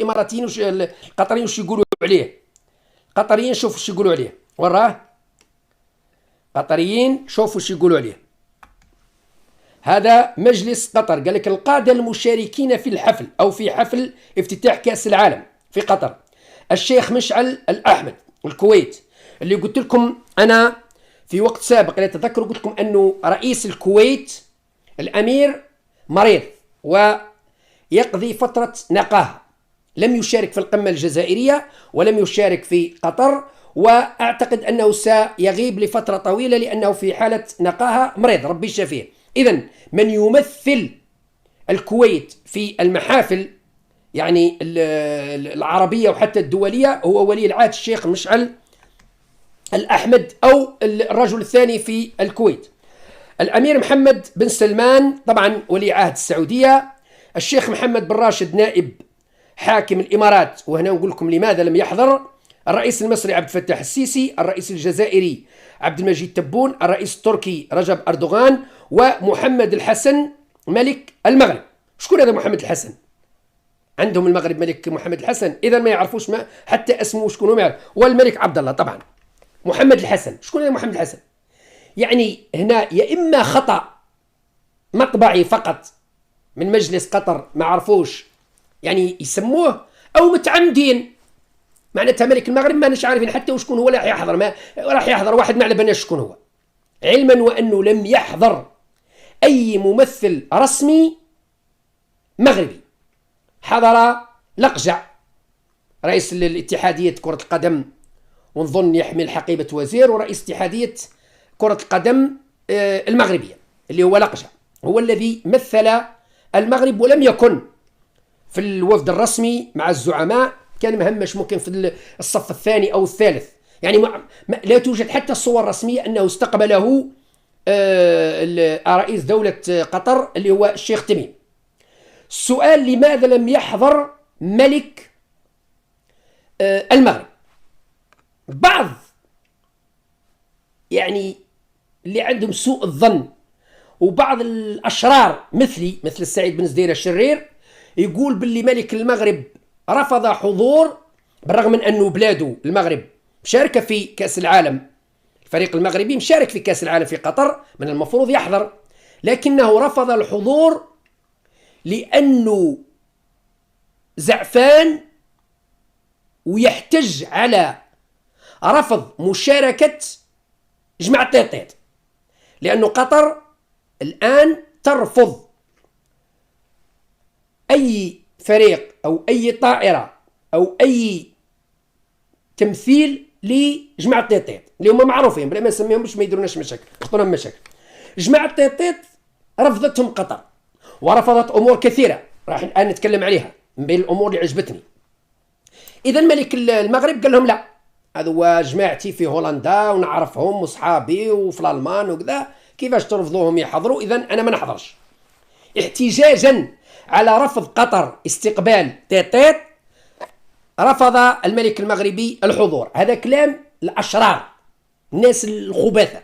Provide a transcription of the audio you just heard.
الاماراتيين القطريين وش يقولوا عليه. القطريين شوفوا وش يقولوا عليه، وراه قطريين شوفوا وش يقولوا عليه. هذا مجلس قطر، قال لك القادة المشاركين في الحفل أو في حفل افتتاح كأس العالم في قطر الشيخ مشعل الأحمد الكويت، اللي قلت لكم أنا في وقت سابق لا أتذكر، قلت لكم أنه رئيس الكويت الأمير مريض ويقضي فترة نقاهة، لم يشارك في القمة الجزائرية ولم يشارك في قطر، وأعتقد أنه سيغيب لفترة طويلة لأنه في حالة نقاهة، مريض ربي يشافيه. إذن من يمثل الكويت في المحافل يعني العربية وحتى الدولية هو ولي العهد الشيخ مشعل الأحمد أو الرجل الثاني في الكويت. الأمير محمد بن سلمان طبعا ولي عهد السعودية، الشيخ محمد بن راشد نائب حاكم الإمارات، وهنا نقول لكم لماذا لم يحضر، الرئيس المصري عبد الفتاح السيسي، الرئيس الجزائري عبد المجيد تبون، الرئيس التركي رجب أردوغان، ومحمد الحسن ملك المغرب. شكون هذا محمد الحسن؟ عندهم المغرب ملك محمد الحسن، إذا ما يعرفوش ما حتى اسمه شكون هو ما يعرف، والملك عبد الله طبعا. محمد الحسن شكون هذا محمد الحسن؟ يعني هنا يا إما خطأ مطبعي فقط من مجلس قطر ما عرفوش يعني يسموه، أو متعمدين، معناتها ملك المغرب ما نش عارفين حتى وشكون هو، راح يحضر، ما راح يحضر واحد ما على بالناش شكون هو، علما وأنه لم يحضر أي ممثل رسمي مغربي. حضر لقجع رئيس الاتحادية كرة القدم ونظن يحمل حقيبة وزير، ورئيس اتحادية كرة القدم المغربية اللي هو لقجع، هو الذي مثل المغرب ولم يكن في الوفد الرسمي مع الزعماء، كان مهمش ممكن في الصف الثاني أو الثالث، يعني لا توجد حتى الصور الرسمية أنه استقبله رئيس دولة قطر اللي هو الشيخ تميم. السؤال لماذا لم يحضر ملك المغرب؟ بعض يعني اللي عندهم سوء الظن وبعض الأشرار مثلي مثل السعيد بن زدير الشرير يقول باللي ملك المغرب رفض حضور، بالرغم من أنه بلاده المغرب مشاركة في كأس العالم، الفريق المغربي مشارك في كأس العالم في قطر، من المفروض يحضر، لكنه رفض الحضور لأنه زعفان ويحتج على رفض مشاركة جماعة طيطيط، لأنه قطر الآن ترفض أي فريق أو أي طائرة أو أي تمثيل لجماعة طيطيط اللي هم معروفين بلا ما نسميهمش ما يديروناش مشاكل، يحطونا مشاكل. جماعة طيطيط رفضتهم قطر ورفضت أمور كثيرة راح الآن نتكلم عليها من بين الأمور اللي عجبتني. إذا ملك المغرب قال لهم لا، هذا جماعتي في هولندا ونعرفهم وصحابي وفي الألمان وكذا، كيفاش ترفضوهم يحضروا؟ إذا أنا ما نحضرش. احتجاجا على رفض قطر استقبال طيطيط رفض الملك المغربي الحضور. هذا كلام الأشرار، الناس الخبثة.